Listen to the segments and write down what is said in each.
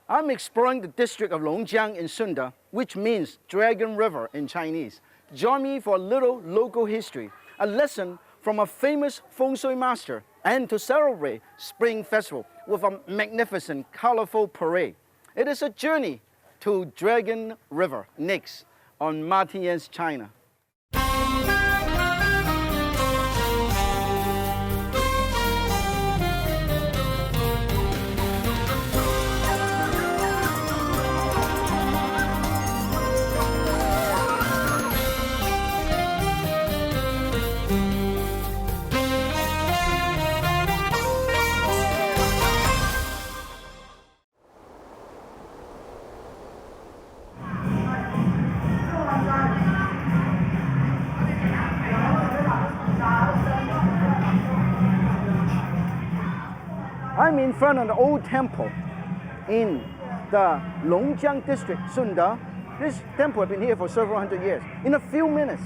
I'm exploring the district of Long Jian in Sunda, which means Dragon River in Chinese. Join me for a little local history, a lesson from a famous Feng Shui master, and to celebrate Spring Festival with a magnificent, colorful parade. It is a journey to Dragon River, next on Martinez, China. I'm in front of the old temple in the Long Jian district, Sunda. This temple has been here for several hundred years. In a few minutes,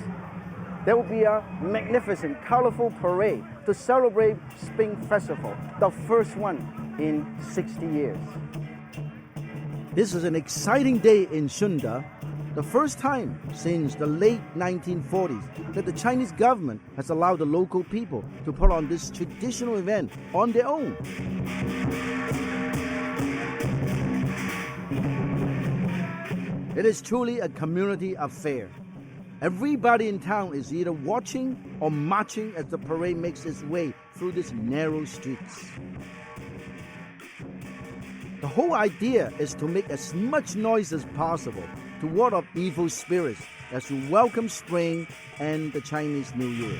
there will be a magnificent, colorful parade to celebrate Spring Festival, the first one in 60 years. This is an exciting day in Sunda, the first time since the late 1940s that the Chinese government has allowed the local people to put on this traditional event on their own. It is truly a community affair. Everybody in town is either watching or marching as the parade makes its way through these narrow streets. The whole idea is to make as much noise as possible to ward off evil spirits as we welcome spring and the Chinese New Year.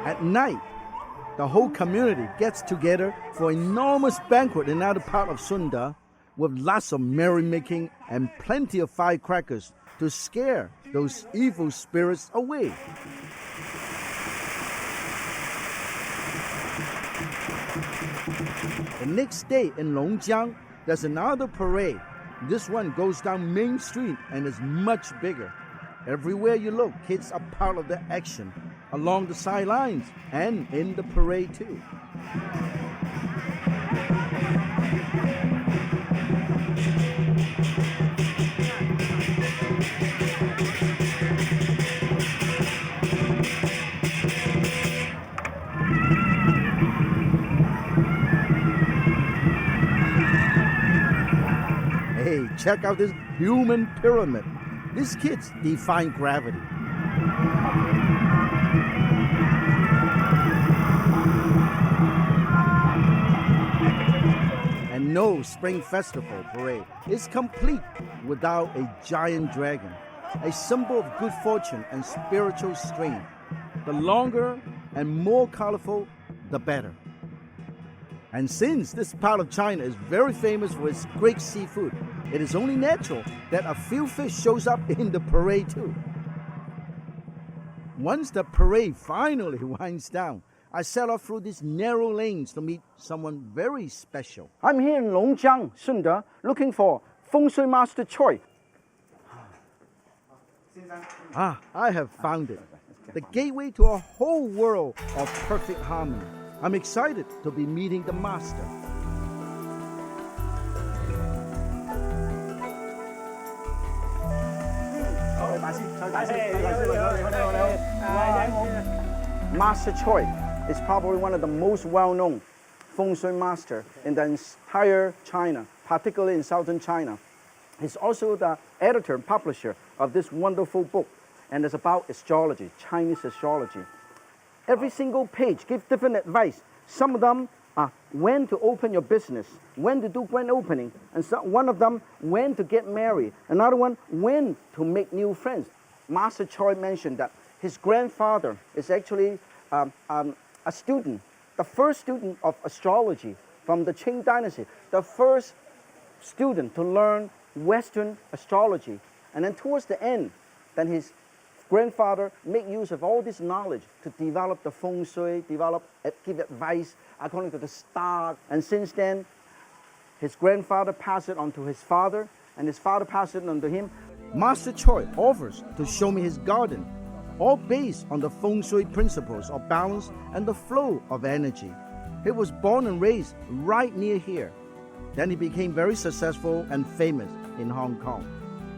At night, the whole community gets together for an enormous banquet in another part of Sunda with lots of merrymaking and plenty of firecrackers to scare those evil spirits away. The next day in Long Jian, there's another parade. This one goes down Main Street and is much bigger. Everywhere you look, kids are part of the action, along the sidelines and in the parade too. Hey, check out this human pyramid. These kids defy gravity. And no Spring Festival parade is complete without a giant dragon, a symbol of good fortune and spiritual strength. The longer and more colorful, the better. And since this part of China is very famous for its great seafood, it is only natural that a few fish shows up in the parade too. Once the parade finally winds down, I set off through these narrow lanes to meet someone very special. I'm here in Long Jian, Sunda, looking for Feng Shui Master Choi. I have found it. The gateway to a whole world of perfect harmony. I'm excited to be meeting the master. Master Choi is probably one of the most well-known Feng Shui master in the entire China, particularly in southern China. He's also the editor and publisher of this wonderful book, and it's about astrology, Chinese astrology. Every single page gives different advice. Some of them are when to open your business, when to do grand opening, and one of them when to get married, another one when to make new friends. Master Choi mentioned that his grandfather is actually a student, the first student of astrology from the Qing dynasty, the first student to learn Western astrology. And then towards the end, then his grandfather made use of all this knowledge to develop the Feng Shui, give advice according to the star. And since then, his grandfather passed it on to his father, and his father passed it on to him. Master Choi offers to show me his garden, all based on the Feng Shui principles of balance and the flow of energy. He was born and raised right near here. Then he became very successful and famous in Hong Kong.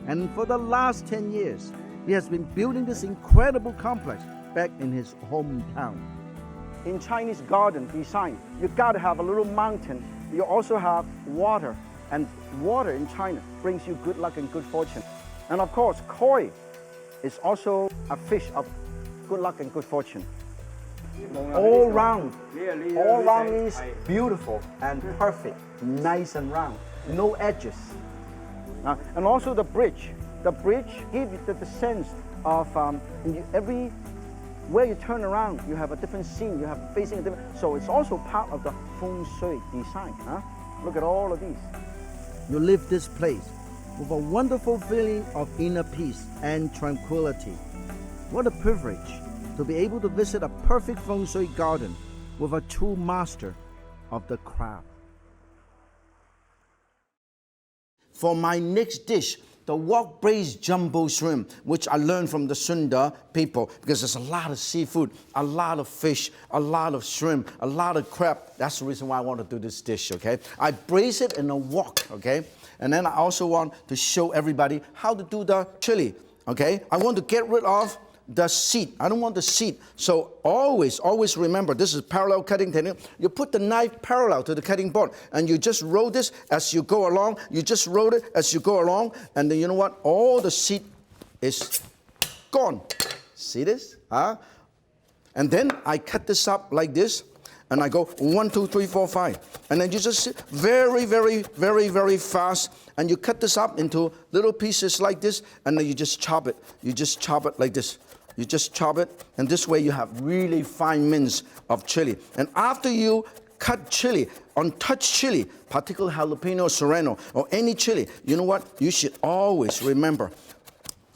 And for the last 10 years, he has been building this incredible complex back in his hometown. In Chinese garden design, you gotta have a little mountain. You also have water, and water in China brings you good luck and good fortune. And of course, koi is also a fish of good luck and good fortune. All round is beautiful and perfect, nice and round, no edges. And also the bridge gives you the sense of where you turn around, you have a different scene, you have facing a different, so it's also part of the Feng Shui design. Look at all of these. You leave this place with a wonderful feeling of inner peace and tranquility. What a privilege to be able to visit a perfect Feng Shui garden with a true master of the craft. For my next dish, the Wok Braised Jumbo Shrimp, which I learned from the Sunda people, because there's a lot of seafood, a lot of fish, a lot of shrimp, a lot of crab. That's the reason why I want to do this dish, okay? I braise it in a wok, okay? And then I also want to show everybody how to do the chili, okay? I want to get rid of the seed. I don't want the seed. So always remember, this is parallel cutting technique. You put the knife parallel to the cutting board, and you just roll this as you go along. You just roll it as you go along, and then you know what? All the seed is gone. See this? And then I cut this up like this, and I go 1, 2, 3, 4, 5. And then you just very fast, and you cut this up into little pieces like this, and then you just chop it. You just chop it like this. You just chop it, and this way you have really fine mince of chili. And after you cut chili, untouched chili, particularly jalapeno serrano, or any chili, you know what? You should always remember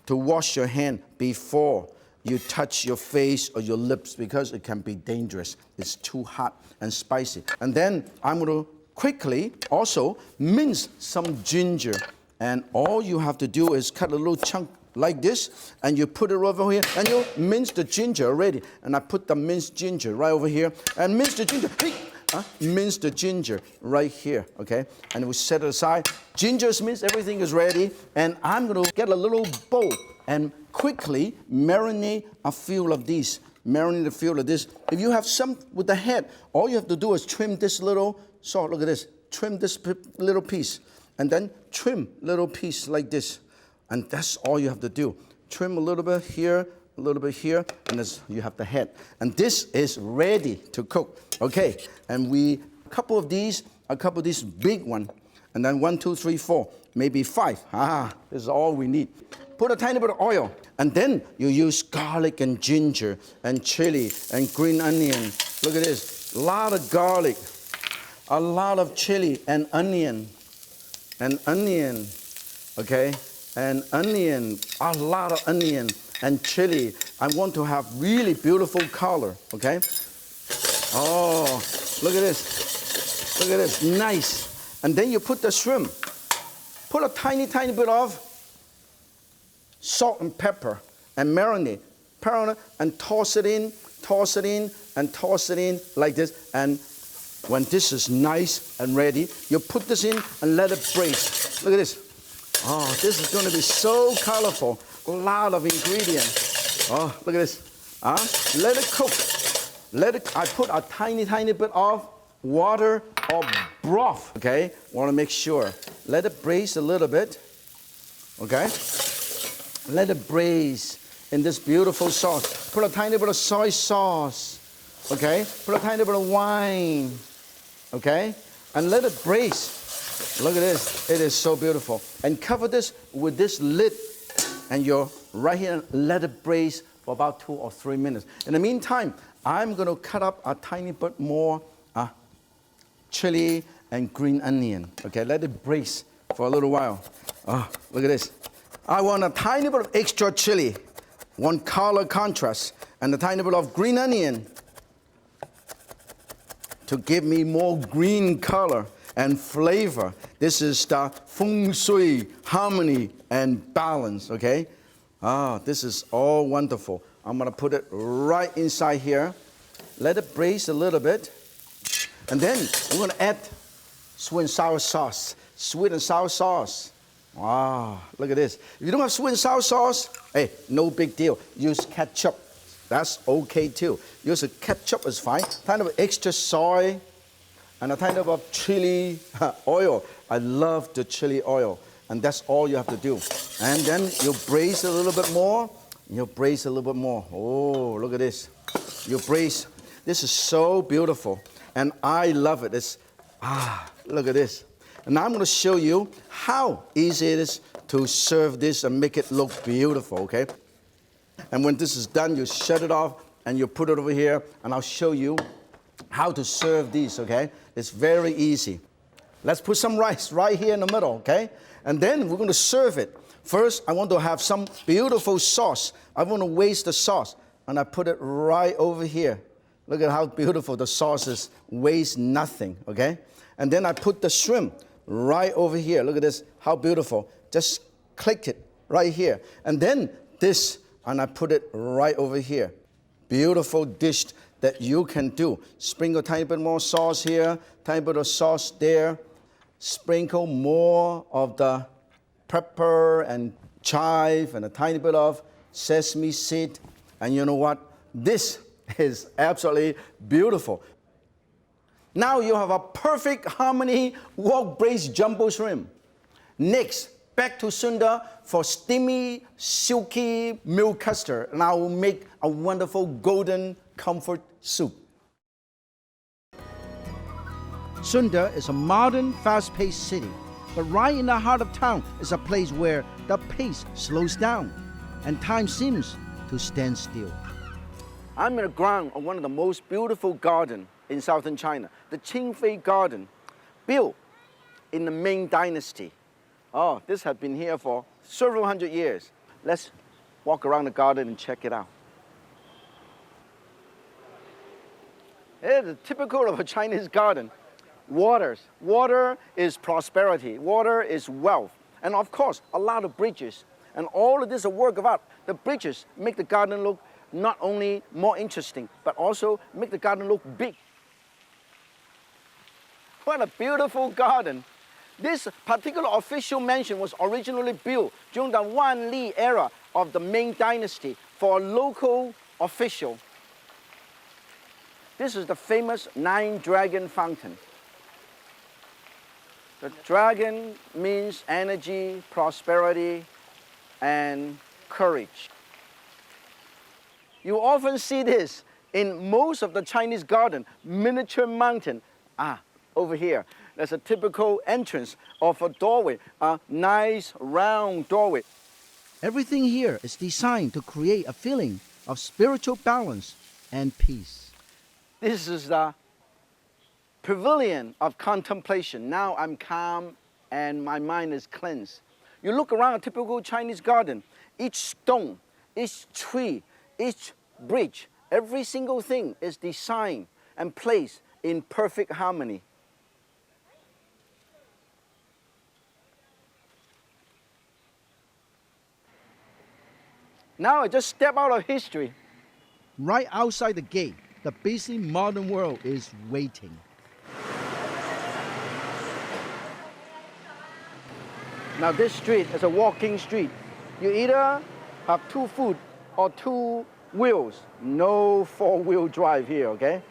to wash your hand before you touch your face or your lips, because it can be dangerous. It's too hot and spicy. And then I'm going to quickly also mince some ginger. And all you have to do is cut a little chunk like this, and you put it over here, and you mince the ginger already. And I put the minced ginger right over here, and mince the ginger. Mince the ginger right here, okay? And we set it aside. Ginger is minced, everything is ready. And I'm going to get a little bowl and quickly marinate a few of these. Marinate a few of this. If you have some with the head, all you have to do is trim this little salt. Look at this. Trim this little piece. And then trim little piece like this. And that's all you have to do. Trim a little bit here, a little bit here, and this, you have the head. And this is ready to cook. Okay, and a couple of these big one, and then 1, 2, 3, 4, maybe 5. This is all we need. Put a tiny bit of oil, and then you use garlic and ginger and chili and green onion. Look at this, a lot of garlic, a lot of chili and onion, okay? And onion, a lot of onion and chili. I want to have really beautiful color, okay? Oh, look at this. Look at this, nice. And then you put the shrimp. Put a tiny bit of salt and pepper and marinate. And toss it in, and toss it in like this. And when this is nice and ready, you put this in and let it braise. Look at this. Oh, this is going to be so colorful. A lot of ingredients. Oh, look at this. Let it cook. I put a tiny bit of water or broth. Okay, want to make sure. Let it braise a little bit. Okay, let it braise in this beautiful sauce. Put a tiny bit of soy sauce. Okay, put a tiny bit of wine. Okay, and let it braise. Look at this, it is so beautiful. And cover this with this lid, and you're right here, let it braise for about 2 or 3 minutes. In the meantime, I'm gonna cut up a tiny bit more chili and green onion. Okay, let it braise for a little while. Oh, look at this. I want a tiny bit of extra chili. want color contrast, and a tiny bit of green onion to give me more green color and flavor. This is the Feng Shui, harmony and balance, okay? This is all wonderful. I'm gonna put it right inside here. Let it braise a little bit. And then we're gonna add sweet and sour sauce. Sweet and sour sauce. Wow, look at this. If you don't have sweet and sour sauce, hey, no big deal. Use ketchup. That's okay too. Use a ketchup is fine. Kind of extra soy and a kind of chili oil. I love the chili oil. And that's all you have to do. And then you braise a little bit more. You braise a little bit more. Oh, look at this. You braise. This is so beautiful. And I love it. It's, look at this. And now I'm going to show you how easy it is to serve this and make it look beautiful, okay? And when this is done, you shut it off and you put it over here. And I'll show you how to serve these, okay? It's very easy. Let's put some rice right here in the middle, okay? And then we're going to serve it. First, I want to have some beautiful sauce. I want to waste the sauce. And I put it right over here. Look at how beautiful the sauce is. Waste nothing, okay? And then I put the shrimp right over here. Look at this, how beautiful. Just click it right here. And then this, and I put it right over here. Beautiful dish that you can do. Sprinkle a tiny bit more sauce here, tiny bit of sauce there. Sprinkle more of the pepper and chive and a tiny bit of sesame seed. And you know what? This is absolutely beautiful. Now you have a perfect harmony Wok Braised Jumbo Shrimp. Next, back to Sunda for steamy, silky milk custard. And I will make a wonderful golden comfort soup. Sunda is a modern, fast-paced city, but right in the heart of town is a place where the pace slows down and time seems to stand still. I'm in the ground of one of the most beautiful gardens in southern China, the Qingfei Garden, built in the Ming Dynasty. Oh, this has been here for several hundred years. Let's walk around the garden and check it out. It's typical of a Chinese garden. Water is prosperity. Water is wealth. And of course, a lot of bridges. And all of this is a work of art. The bridges make the garden look not only more interesting, but also make the garden look big. What a beautiful garden. This particular official mansion was originally built during the Wanli era of the Ming Dynasty for a local official. This is the famous Nine-Dragon Fountain. The dragon means energy, prosperity, and courage. You often see this in most of the Chinese garden, miniature mountain. Over here, there's a typical entrance of a doorway, a nice round doorway. Everything here is designed to create a feeling of spiritual balance and peace. This is the pavilion of contemplation. Now I'm calm and my mind is cleansed. You look around a typical Chinese garden, each stone, each tree, each bridge, every single thing is designed and placed in perfect harmony. Now I just step out of history. Right outside the gate, the busy modern world is waiting. Now this street is a walking street. You either have 2 foot or 2 wheels. No 4-wheel drive here, okay?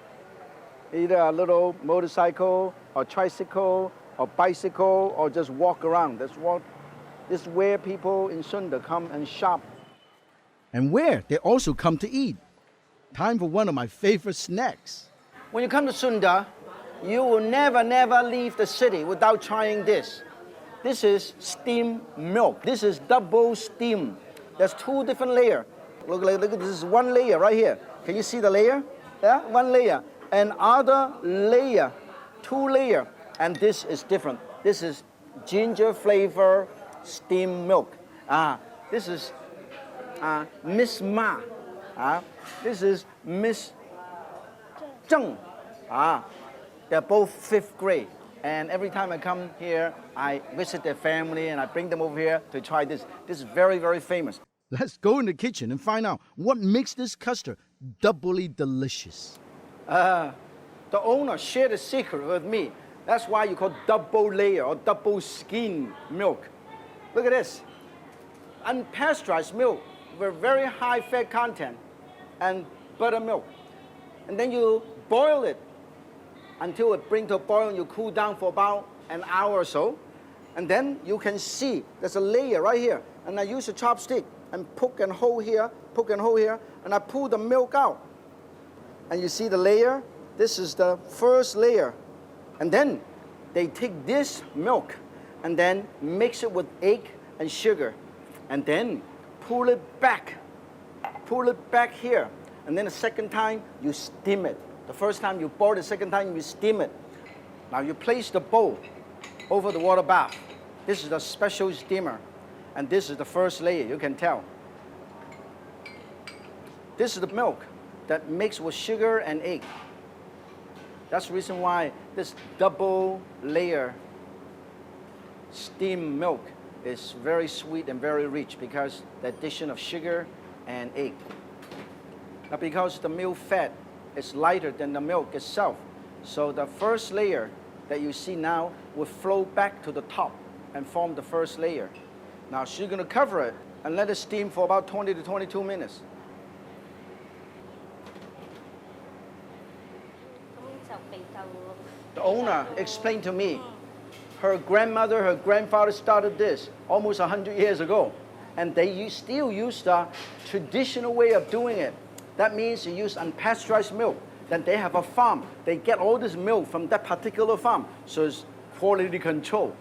Either a little motorcycle or tricycle or bicycle or just walk around. This is where people in Sunda come and shop. And where they also come to eat. Time for one of my favorite snacks. When you come to Sunda, you will never leave the city without trying this. This is steamed milk. This is double steam. There's 2 different layers. Look, this is 1 layer right here. Can you see the layer? Yeah, 1 layer. And other layer, 2 layers. And this is different. This is ginger flavor steamed milk. This is Miss Ma. This is Miss Zheng. They're both 5th grade. And every time I come here, I visit their family and I bring them over here to try this. This is very, very famous. Let's go in the kitchen and find out what makes this custard doubly delicious. The owner shared a secret with me. That's why you call double layer or double skin milk. Look at this. Unpasteurized milk with very high fat content and buttermilk. And then you boil it until it brings to a boil and you cool down for about an hour or so. And then you can see there's a layer right here. And I use a chopstick and poke and hold here, and I pull the milk out. And you see the layer? This is the first layer. And then they take this milk and then mix it with egg and sugar. And then pull it back here. And then the second time, you steam it. The first time you boil, the second time you steam it. Now you place the bowl over the water bath. This is the special steamer. And this is the first layer, you can tell. This is the milk that mixed with sugar and egg. That's the reason why this double layer steamed milk is very sweet and very rich, because the addition of sugar and egg. Now because the milk fat is lighter than the milk itself, so the first layer that you see now will flow back to the top and form the first layer. Now she's going to cover it and let it steam for about 20 to 22 minutes. The owner explained to me, her grandmother, her grandfather started this almost 100 years ago. And they still use the traditional way of doing it. That means you use unpasteurized milk. Then they have a farm. They get all this milk from that particular farm. So it's quality control.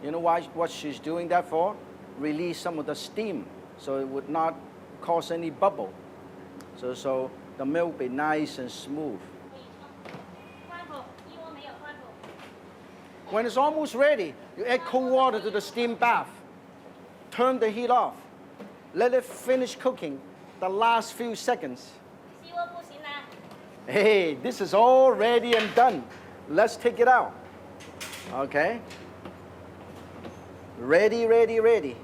You know what she's doing that for? Release some of the steam so it would not cause any bubble. So the milk be nice and smooth. When it's almost ready, you add cold water to the steam bath. Turn the heat off. Let it finish cooking the last few seconds. Hey, this is all ready and done. Let's take it out. Okay? Ready, ready, ready.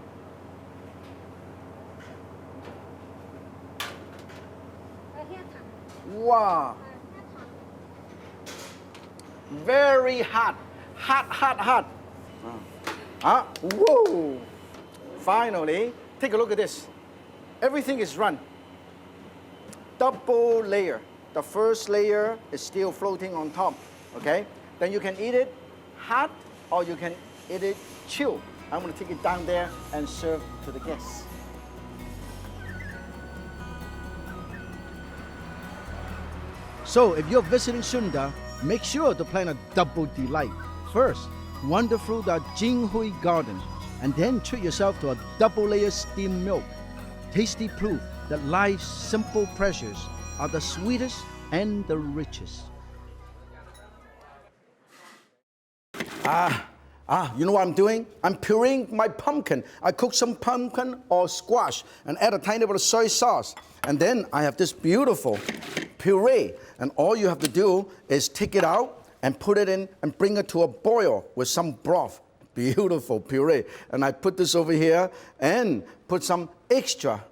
Wow. Very hot. Hot, hot, hot. Whoa. Finally, take a look at this. Everything is run. Double layer. The first layer is still floating on top, okay? Then you can eat it hot or you can eat it chilled. I'm going to take it down there and serve to the guests. So if you're visiting Sunda, make sure to plan a double delight. First, wander through the Jinghui Garden, and then treat yourself to a double layer steamed milk. Tasty proof that life's simple pleasures are the sweetest and the richest. You know what I'm doing? I'm pureeing my pumpkin. I cook some pumpkin or squash and add a tiny bit of soy sauce. And then I have this beautiful puree. And all you have to do is take it out and put it in and bring it to a boil with some broth. Beautiful puree. And I put this over here and put some extra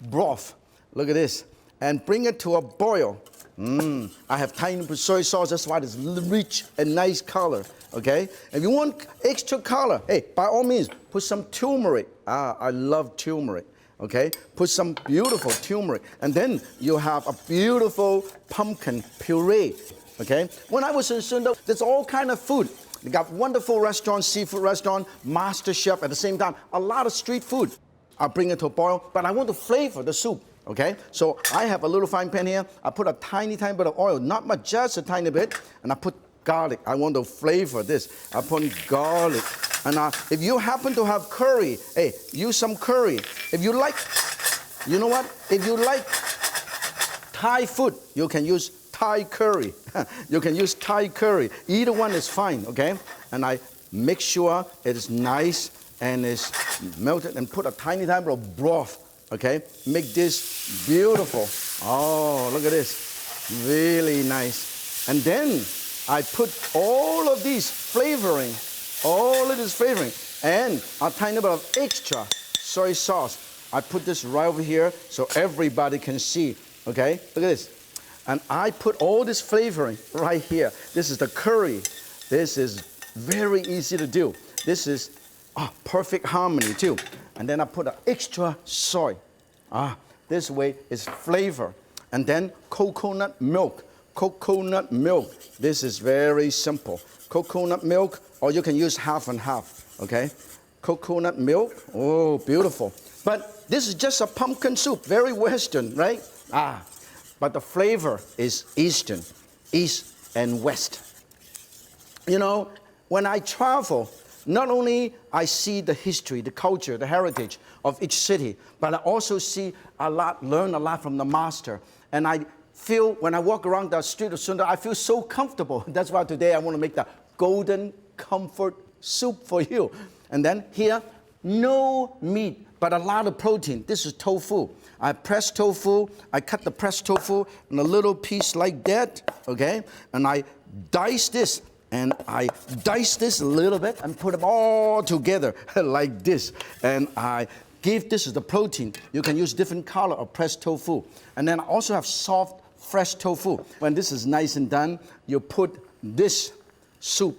broth. Look at this. And bring it to a boil. I have tiny bit of soy sauce. That's why it's rich and nice color. Okay? If you want extra color, hey, by all means, put some turmeric. I love turmeric. Okay? Put some beautiful turmeric. And then you have a beautiful pumpkin puree. Okay? When I was in Sunda, there's all kind of food. They got wonderful restaurants, seafood restaurant, master chef at the same time, a lot of street food. I'll bring it to a boil, but I want to flavor the soup. Okay? So I have a little frying pan here. I put a tiny bit of oil, not much, just a tiny bit, and I put garlic. I want to flavor this. I put garlic. And if you happen to have curry, hey, use some curry. If you like, you know what? If you like Thai food, you can use Thai curry. You can use Thai curry. Either one is fine, okay? And I make sure it is nice and it's melted, and put a tiny bit of broth, okay? Make this beautiful. Oh, look at this, really nice. And then I put all of these flavoring, and a tiny bit of extra soy sauce. I put this right over here so everybody can see, okay? Look at this. And I put all this flavoring right here. This is the curry. This is very easy to do. This is perfect harmony too. And then I put an extra soy. This way is flavor. And then coconut milk. Coconut milk. This is very simple. Coconut milk, or you can use half and half, okay? Coconut milk, oh, beautiful. But this is just a pumpkin soup, very Western, right? But the flavor is Eastern, East and West. You know, when I travel, not only I see the history, the culture, the heritage of each city, but I also learn a lot from the master. And I feel, when I walk around the street of Sunda, I feel so comfortable. That's why today I want to make the golden comfort soup for you. And then here, no meat, but a lot of protein. This is tofu. I press tofu. I cut the pressed tofu in a little piece like that, okay? And I dice this, and I dice this a little bit and put them all together like this. And I give this is the protein. You can use different color of pressed tofu. And then I also have soft, fresh tofu. When this is nice and done, you put this soup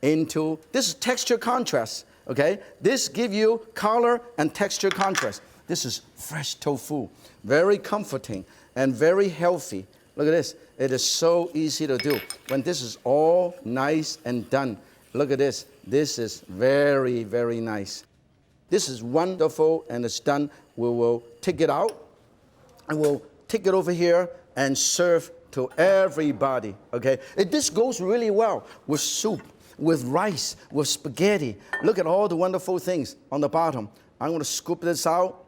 into, this is texture contrast, okay? This gives you color and texture contrast. This is fresh tofu, very comforting and very healthy. Look at this, it is so easy to do. When this is all nice and done, look at this. This is very, very nice. This is wonderful and it's done. We will take it out and we'll take it over here and serve to everybody, okay? This goes really well with soup, with rice, with spaghetti. Look at all the wonderful things on the bottom. I'm going to scoop this out.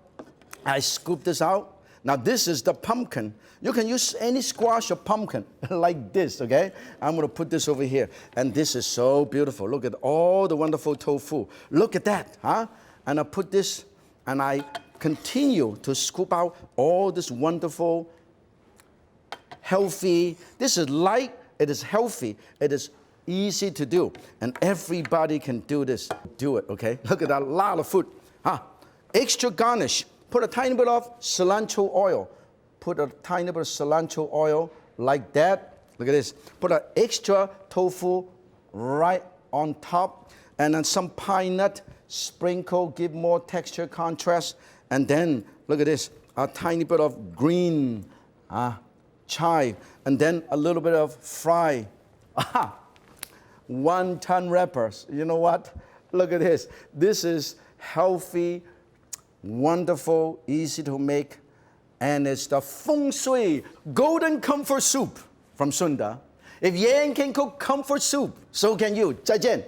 I scoop this out. Now this is the pumpkin. You can use any squash or pumpkin like this, okay? I'm going to put this over here. And this is so beautiful. Look at all the wonderful tofu. Look at that, huh? And I put this, and I continue to scoop out all this wonderful, healthy. This is light, it is healthy, it is easy to do. And everybody can do this. Do it, okay? Look at that, a lot of food. Extra garnish. Put a tiny bit of cilantro oil. Put a tiny bit of cilantro oil like that. Look at this. Put an extra tofu right on top. And then some pine nut sprinkle, give more texture contrast. And then, look at this, a tiny bit of green chive. And then a little bit of fry. Wonton wrappers. You know what? Look at this. This is healthy, wonderful, easy to make. And it's the Feng Shui golden comfort soup from Sunda. If Yan can cook comfort soup, so can you. 再见.